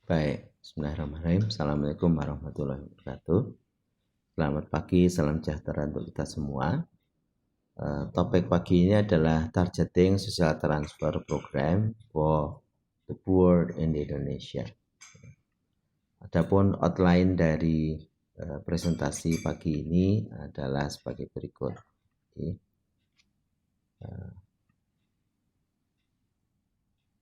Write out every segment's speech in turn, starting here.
Baik, bismillahirrahmanirrahim. Assalamualaikum warahmatullahi wabarakatuh. Selamat pagi, salam sejahtera untuk kita semua. Topik pagi ini adalah targeting social transfer program for the poor in Indonesia. Adapun outline dari presentasi pagi ini adalah sebagai berikut.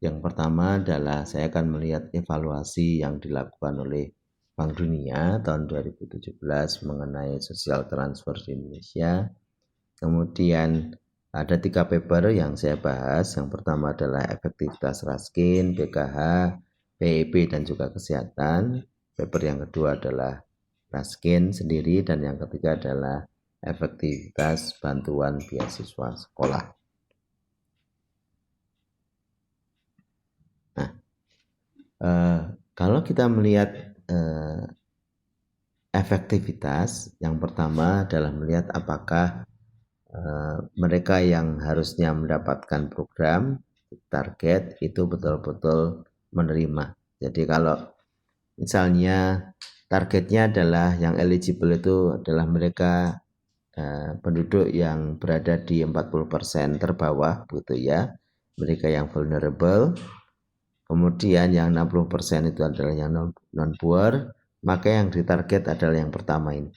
Yang pertama adalah saya akan melihat evaluasi yang dilakukan oleh Bank Dunia tahun 2017 mengenai social transfer di Indonesia. Kemudian ada 3 paper yang saya bahas. Yang pertama adalah efektivitas raskin, BKH, PEP dan juga kesehatan. Paper yang kedua adalah raskin sendiri dan yang ketiga adalah efektivitas bantuan beasiswa sekolah. Kalau kita melihat efektivitas, yang pertama adalah melihat apakah mereka yang harusnya mendapatkan program target itu betul-betul menerima. Jadi kalau misalnya targetnya adalah yang eligible itu adalah mereka penduduk yang berada di 40% terbawah gitu ya, mereka yang vulnerable. Kemudian yang 60% itu adalah yang non-poor, maka yang ditarget adalah yang pertama ini.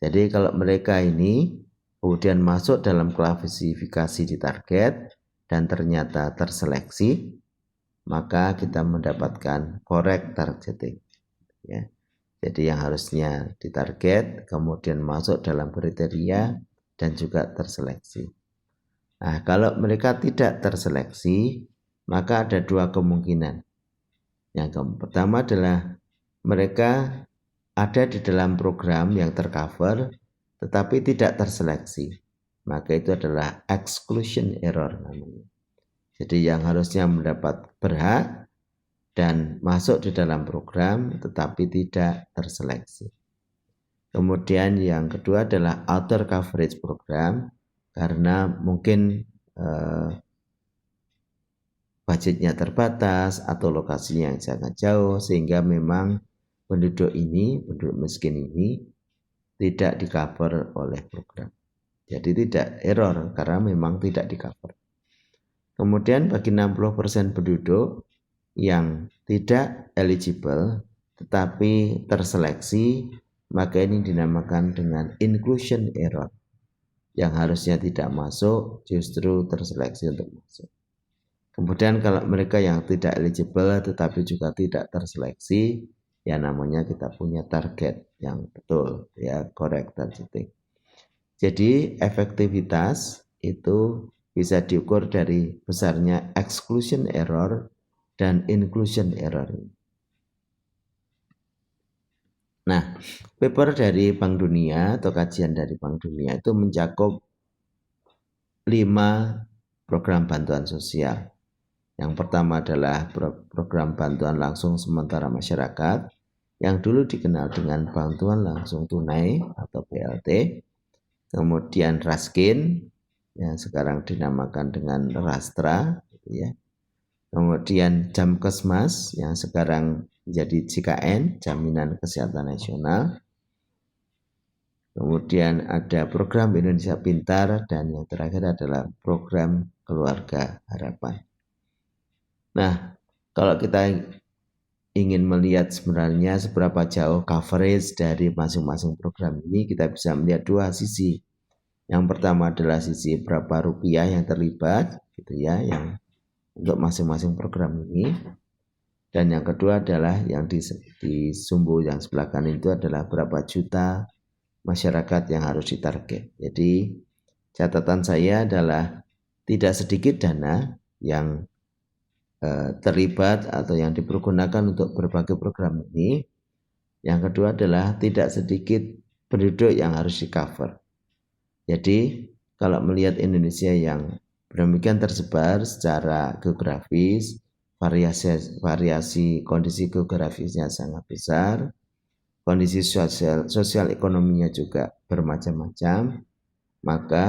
Jadi kalau mereka ini kemudian masuk dalam klasifikasi di target dan ternyata terseleksi, maka kita mendapatkan correct targeting. Ya. Jadi yang harusnya ditarget kemudian masuk dalam kriteria dan juga terseleksi. Nah, kalau mereka tidak terseleksi, maka ada 2 kemungkinan. Yang pertama adalah mereka ada di dalam program yang tercover tetapi tidak terseleksi. Maka itu adalah exclusion error namanya. Jadi yang harusnya mendapat berhak dan masuk di dalam program tetapi tidak terseleksi. Kemudian yang kedua adalah outer coverage program karena mungkin budgetnya terbatas atau lokasinya yang sangat jauh sehingga memang penduduk miskin ini tidak di-cover oleh program. Jadi tidak error karena memang tidak di-cover. Kemudian bagi 60% penduduk yang tidak eligible tetapi terseleksi, maka ini dinamakan dengan inclusion error. Yang harusnya tidak masuk justru terseleksi untuk masuk. Kemudian kalau mereka yang tidak eligible tetapi juga tidak terseleksi, ya namanya kita punya target yang betul, ya correct targeting. Jadi efektivitas itu bisa diukur dari besarnya exclusion error dan inclusion error. Nah, paper dari Bank Dunia atau kajian dari Bank Dunia itu mencakup 5 program bantuan sosial. Yang pertama adalah program bantuan langsung sementara masyarakat yang dulu dikenal dengan bantuan langsung tunai atau BLT. Kemudian Raskin yang sekarang dinamakan dengan Rastra gitu ya. Kemudian Jamkesmas yang sekarang menjadi JKN, Jaminan Kesehatan Nasional. Kemudian ada program Indonesia Pintar dan yang terakhir adalah program Keluarga Harapan. Nah, kalau kita ingin melihat sebenarnya seberapa jauh coverage dari masing-masing program ini, kita bisa melihat 2 sisi. Yang pertama adalah sisi berapa rupiah yang terlibat, gitu ya, yang untuk masing-masing program ini. Dan yang kedua adalah yang di sumbu yang sebelah kanan itu adalah berapa juta masyarakat yang harus ditarget. Jadi catatan saya adalah tidak sedikit dana yang terlibat atau yang dipergunakan untuk berbagai program ini. Yang kedua adalah tidak sedikit penduduk yang harus di-cover. Jadi kalau melihat Indonesia yang demikian tersebar secara geografis, variasi kondisi geografisnya sangat besar, kondisi sosial ekonominya juga bermacam-macam, maka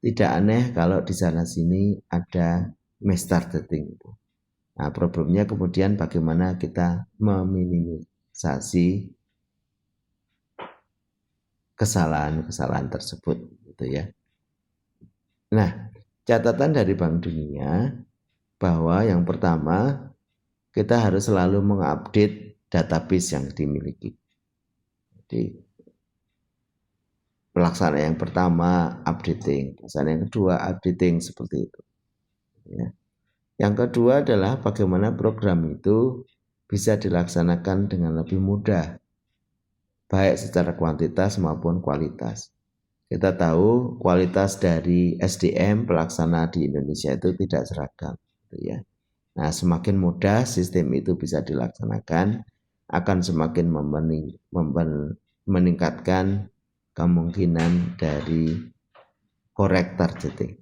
tidak aneh kalau di sana sini ada mass targeting itu. Nah, problemnya kemudian bagaimana kita meminimalisasi kesalahan-kesalahan tersebut, gitu ya. Nah, catatan dari Bank Dunia bahwa yang pertama kita harus selalu mengupdate database yang dimiliki. Jadi pelaksanaan yang pertama updating, pelaksanaan yang kedua updating, seperti itu. Ya. Yang kedua adalah bagaimana program itu bisa dilaksanakan dengan lebih mudah, baik secara kuantitas maupun kualitas. Kita tahu kualitas dari SDM pelaksana di Indonesia itu tidak seragam, gitu ya. Nah, semakin mudah sistem itu bisa dilaksanakan, akan semakin meningkatkan kemungkinan dari correct targeting.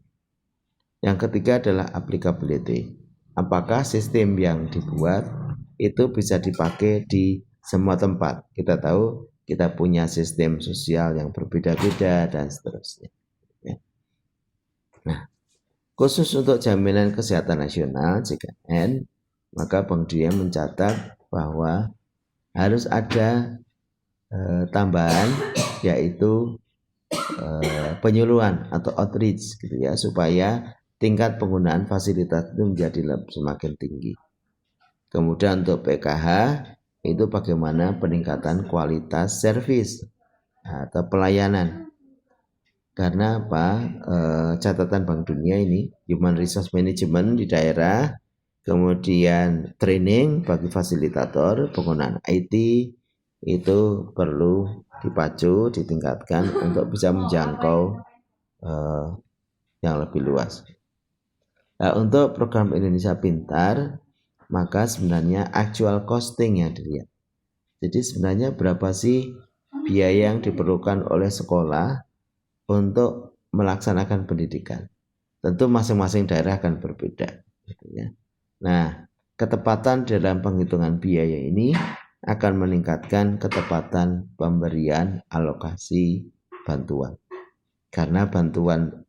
Yang ketiga adalah applicability. Apakah sistem yang dibuat itu bisa dipakai di semua tempat? Kita tahu kita punya sistem sosial yang berbeda-beda dan seterusnya. Nah, khusus untuk jaminan kesehatan nasional JKN, maka Bank Dunia mencatat bahwa harus ada tambahan, yaitu penyuluhan atau outreach, gitu ya, supaya tingkat penggunaan fasilitas itu menjadi semakin tinggi. Kemudian untuk PKH itu bagaimana peningkatan kualitas servis atau pelayanan. Karena apa? Catatan Bank Dunia ini Human Resource Management di daerah, kemudian training bagi fasilitator, penggunaan IT itu perlu dipacu, ditingkatkan untuk bisa menjangkau yang lebih luas. Nah, untuk program Indonesia Pintar, maka sebenarnya actual costing yang dilihat. Jadi sebenarnya berapa sih biaya yang diperlukan oleh sekolah untuk melaksanakan pendidikan. Tentu masing-masing daerah akan berbeda, gitu ya. Nah, ketepatan dalam penghitungan biaya ini akan meningkatkan ketepatan pemberian alokasi bantuan. Karena bantuan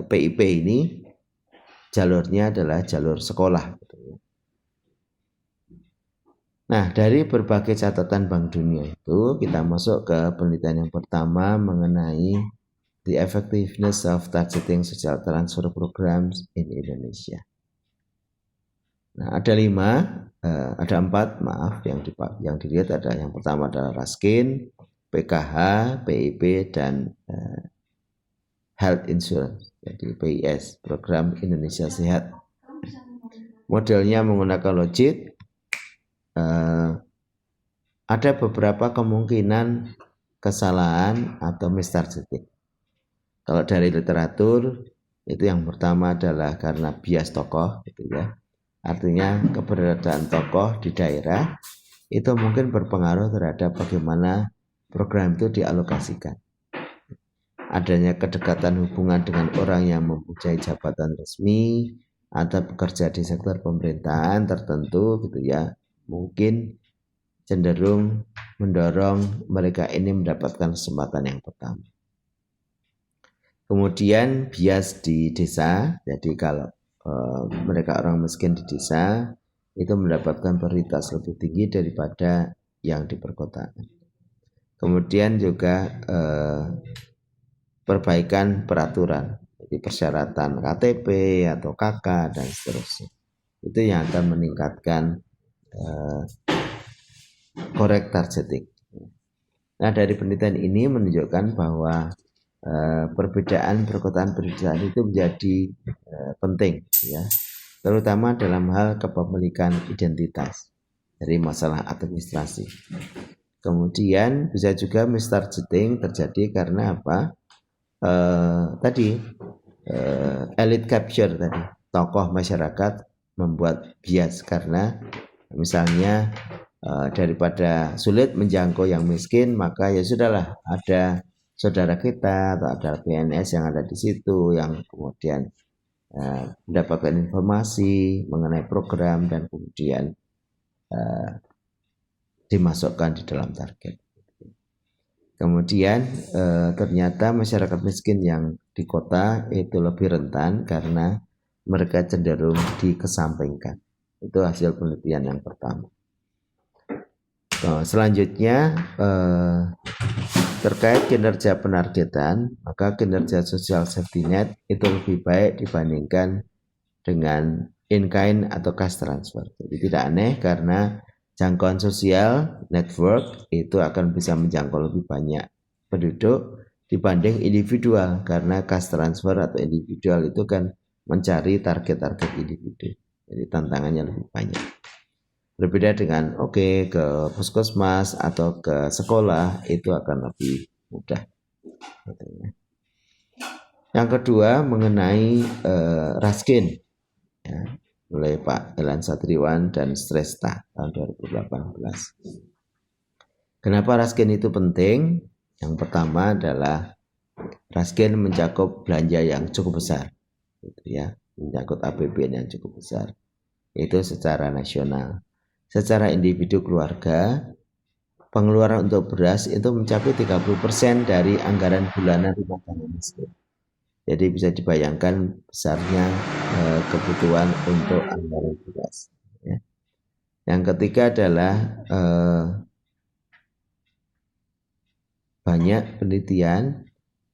PIP ini jalurnya adalah jalur sekolah. Nah, dari berbagai catatan Bank Dunia itu kita masuk ke penelitian yang pertama mengenai the effectiveness of targeting social transfer programs in Indonesia. Nah, ada empat yang dilihat. Ada yang pertama adalah Raskin, PKH, PIP, dan Health Insurance, jadi PIS, Program Indonesia Sehat. Modelnya menggunakan logik. Ada beberapa kemungkinan kesalahan atau mistargeting. Kalau dari literatur itu yang pertama adalah karena bias tokoh, gitu ya. Artinya keberadaan tokoh di daerah itu mungkin berpengaruh terhadap bagaimana program itu dialokasikan. Adanya kedekatan hubungan dengan orang yang mempunyai jabatan resmi atau bekerja di sektor pemerintahan tertentu, gitu ya, mungkin cenderung mendorong mereka ini mendapatkan kesempatan yang pertama. Kemudian bias di desa, jadi kalau mereka orang miskin di desa itu mendapatkan prioritas lebih tinggi daripada yang di perkotaan. Kemudian juga perbaikan peraturan, jadi persyaratan KTP atau KK dan seterusnya. Itu yang akan meningkatkan correct targeting. Nah, dari penelitian ini menunjukkan bahwa perbedaan perkotaan pedesaan itu menjadi penting, ya, terutama dalam hal kepemilikan identitas dari masalah administrasi. Kemudian bisa juga mistargeting terjadi karena apa? Elite capture tadi, tokoh masyarakat membuat bias karena misalnya daripada sulit menjangkau yang miskin, maka ya sudahlah, ada saudara kita atau ada PNS yang ada di situ yang kemudian mendapatkan informasi mengenai program dan kemudian dimasukkan di dalam target. Kemudian ternyata masyarakat miskin yang di kota itu lebih rentan karena mereka cenderung dikesampingkan. Itu hasil penelitian yang pertama. Selanjutnya terkait kinerja penargetan, maka kinerja social safety net itu lebih baik dibandingkan dengan in-kind atau cash transfer. Jadi tidak aneh karena jangkauan sosial network itu akan bisa menjangkau lebih banyak penduduk dibanding individual, karena cash transfer atau individual itu kan mencari target-target individu. Jadi tantangannya lebih banyak. Berbeda dengan ke puskesmas atau ke sekolah itu akan lebih mudah. Yang kedua mengenai Raskin, ya, oleh Pak Elan Satriwan dan Stresta tahun 2018. Kenapa Raskin itu penting? Yang pertama adalah Raskin mencakup belanja yang cukup besar, gitu ya, mencakup APBN yang cukup besar. Itu secara nasional. Secara individu keluarga, pengeluaran untuk beras itu mencapai 30% dari anggaran bulanan rumah tangga miskin. Jadi bisa dibayangkan besarnya kebutuhan untuk anggaran beras. Ya. Yang ketiga adalah banyak penelitian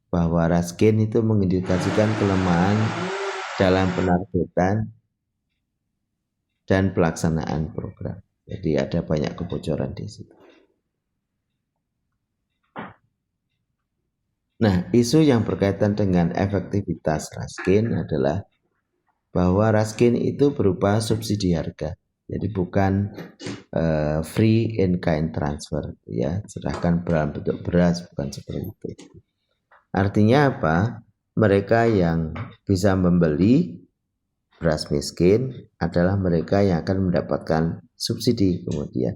bahwa Raskin itu mengindikasikan kelemahan dalam penargetan dan pelaksanaan program. Jadi ada banyak kebocoran di situ. Nah, isu yang berkaitan dengan efektivitas Raskin adalah bahwa Raskin itu berupa subsidi harga. Jadi bukan free in kind transfer, ya, serahkan dalam bentuk beras, bukan seperti itu. Artinya apa? Mereka yang bisa membeli beras miskin adalah mereka yang akan mendapatkan subsidi kemudian.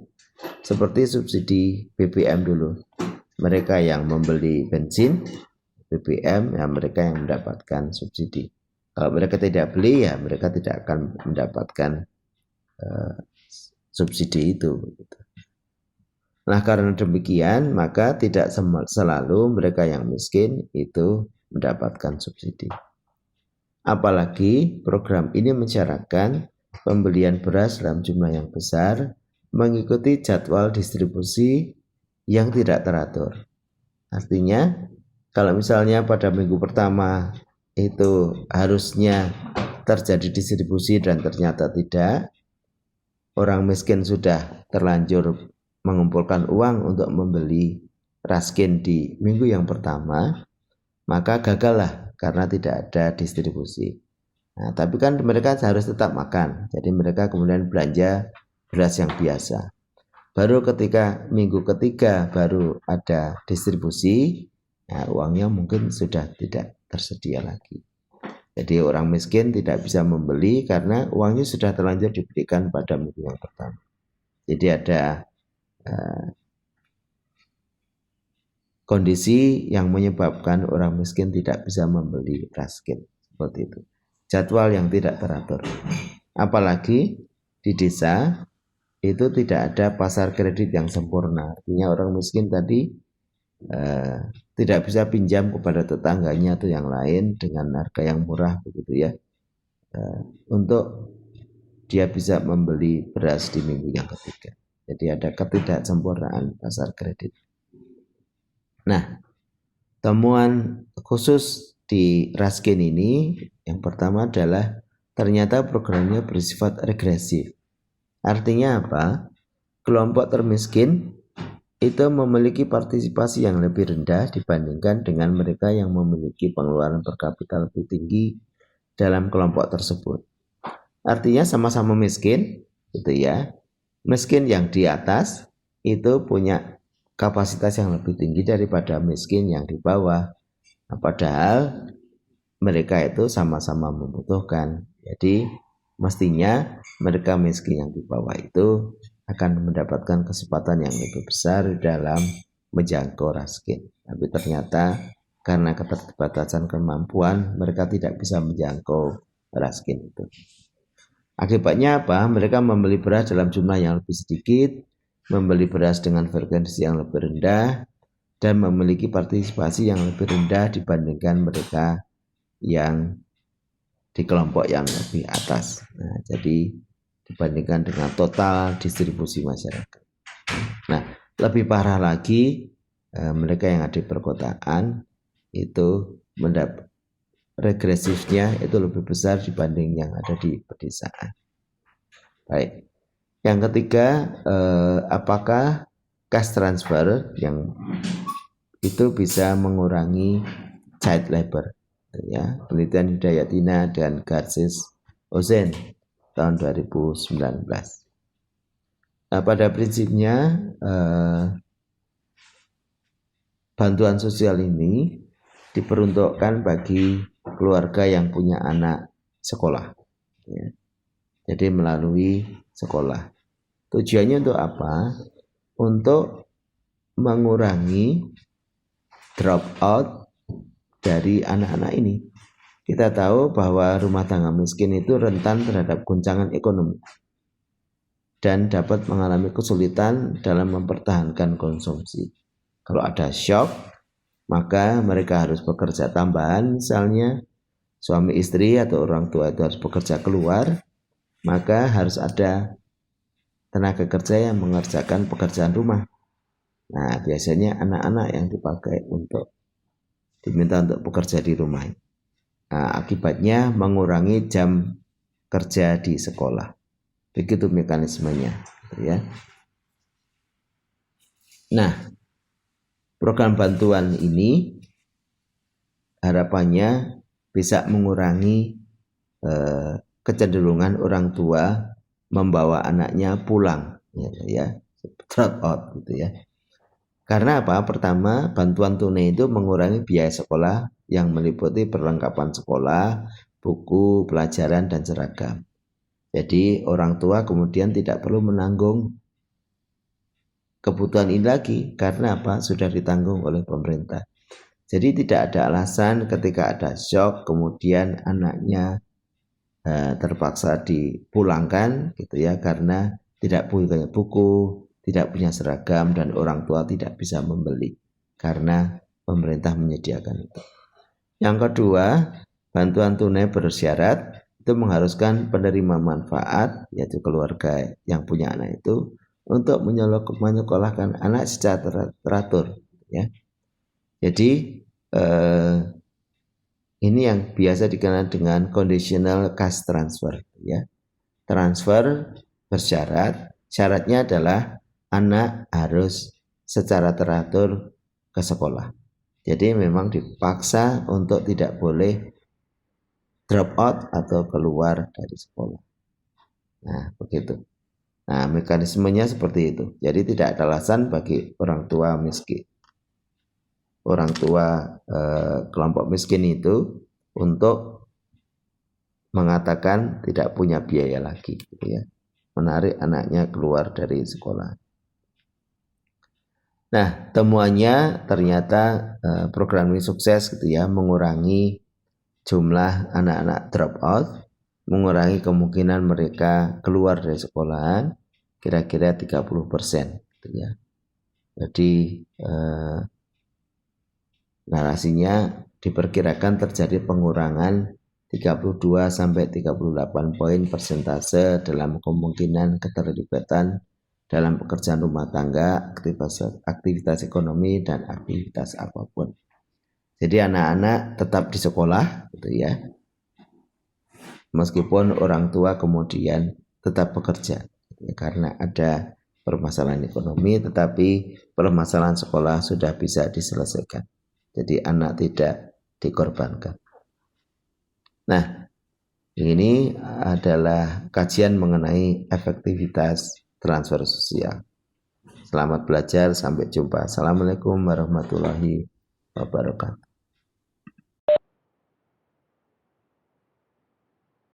Seperti subsidi BBM dulu. Mereka yang membeli bensin BBM, ya mereka yang mendapatkan subsidi. Kalau mereka tidak beli, ya mereka tidak akan mendapatkan subsidi itu. Nah, karena demikian, maka tidak selalu mereka yang miskin itu mendapatkan subsidi. Apalagi program ini mensyaratkan pembelian beras dalam jumlah yang besar mengikuti jadwal distribusi yang tidak teratur. Artinya, kalau misalnya pada minggu pertama itu harusnya terjadi distribusi dan ternyata tidak, orang miskin sudah terlanjur mengumpulkan uang untuk membeli Raskin di minggu yang pertama, maka gagallah karena tidak ada distribusi. Nah, tapi kan mereka harus tetap makan, jadi mereka kemudian belanja beras yang biasa. Baru ketika minggu ketiga baru ada distribusi, nah uangnya mungkin sudah tidak tersedia lagi. Jadi orang miskin tidak bisa membeli karena uangnya sudah terlanjur diberikan pada minggu yang pertama. Jadi ada kondisi yang menyebabkan orang miskin tidak bisa membeli Raskin, seperti itu. Jadwal yang tidak teratur. Apalagi di desa itu tidak ada pasar kredit yang sempurna. Artinya orang miskin tadi tidak bisa pinjam kepada tetangganya atau yang lain dengan harga yang murah, begitu ya, untuk dia bisa membeli beras di minggu yang ketiga. Jadi ada ketidaksempurnaan pasar kredit. Nah, temuan khusus di Raskin ini yang pertama adalah ternyata programnya bersifat regresif. Artinya apa? Kelompok termiskin itu memiliki partisipasi yang lebih rendah dibandingkan dengan mereka yang memiliki pengeluaran per kapita lebih tinggi dalam kelompok tersebut. Artinya sama-sama miskin, gitu ya. Miskin yang di atas itu punya kapasitas yang lebih tinggi daripada miskin yang di bawah. Nah, padahal mereka itu sama-sama membutuhkan. Jadi mestinya mereka miskin yang di bawah itu akan mendapatkan kesempatan yang lebih besar dalam menjangkau Raskin. Tapi ternyata karena keterbatasan kemampuan mereka tidak bisa menjangkau Raskin itu. Akibatnya apa? Mereka membeli beras dalam jumlah yang lebih sedikit, membeli beras dengan frekuensi yang lebih rendah, dan memiliki partisipasi yang lebih rendah dibandingkan mereka yang di kelompok yang lebih atas. Nah, jadi dibandingkan dengan total distribusi masyarakat. Nah, lebih parah lagi mereka yang ada di perkotaan itu regresifnya itu lebih besar dibanding yang ada di pedesaan. Baik. Yang ketiga, apakah cash transfer yang itu bisa mengurangi child labor? Ya, penelitian Hidayatina dan Garces Ozen tahun 2019. Nah, pada prinsipnya bantuan sosial ini diperuntukkan bagi keluarga yang punya anak sekolah, ya. Jadi melalui sekolah. Tujuannya untuk apa? Untuk mengurangi drop out dari anak-anak ini. Kita tahu bahwa rumah tangga miskin itu rentan terhadap guncangan ekonomi dan dapat mengalami kesulitan dalam mempertahankan konsumsi. Kalau ada shock, maka mereka harus bekerja tambahan, misalnya suami istri atau orang tua itu harus bekerja keluar, maka harus ada tenaga kerja yang mengerjakan pekerjaan rumah. Nah, biasanya anak-anak yang dipakai untuk diminta untuk bekerja di rumah. Nah, akibatnya mengurangi jam kerja di sekolah. Begitu mekanismenya, ya. Nah, program bantuan ini harapannya bisa mengurangi kecenderungan orang tua membawa anaknya pulang, ya, drop out gitu ya. Karena apa? Pertama, bantuan tunai itu mengurangi biaya sekolah yang meliputi perlengkapan sekolah, buku, pelajaran, dan seragam. Jadi orang tua kemudian tidak perlu menanggung kebutuhan ini lagi. Karena apa? Sudah ditanggung oleh pemerintah. Jadi tidak ada alasan ketika ada shock kemudian anaknya terpaksa dipulangkan gitu ya, karena tidak punya buku, tidak punya seragam, dan orang tua tidak bisa membeli karena pemerintah menyediakan itu. Yang kedua, bantuan tunai bersyarat itu mengharuskan penerima manfaat, yaitu keluarga yang punya anak itu, untuk menyekolahkan anak secara teratur, ya. Jadi ini yang biasa dikenal dengan conditional cash transfer, ya. Transfer bersyarat, syaratnya adalah anak harus secara teratur ke sekolah. Jadi memang dipaksa untuk tidak boleh drop out atau keluar dari sekolah. Nah, begitu. Nah, mekanismenya seperti itu. Jadi tidak ada alasan bagi orang tua miskin, orang tua kelompok miskin itu untuk mengatakan tidak punya biaya lagi, gitu ya, menarik anaknya keluar dari sekolah. Nah, temuannya ternyata program ini sukses gitu ya, mengurangi jumlah anak-anak drop out, mengurangi kemungkinan mereka keluar dari sekolahan kira-kira 30% gitu ya. Jadi narasinya diperkirakan terjadi pengurangan 32-38 poin persentase dalam kemungkinan keterlibatan dalam pekerjaan rumah tangga, aktivitas ekonomi, dan aktivitas apapun. Jadi anak-anak tetap di sekolah gitu ya, meskipun orang tua kemudian tetap bekerja gitu ya, karena ada permasalahan ekonomi, tetapi permasalahan sekolah sudah bisa diselesaikan. Jadi anak tidak dikorbankan. Nah, ini adalah kajian mengenai efektivitas transfer sosial. Selamat belajar, sampai jumpa. Assalamualaikum warahmatullahi wabarakatuh.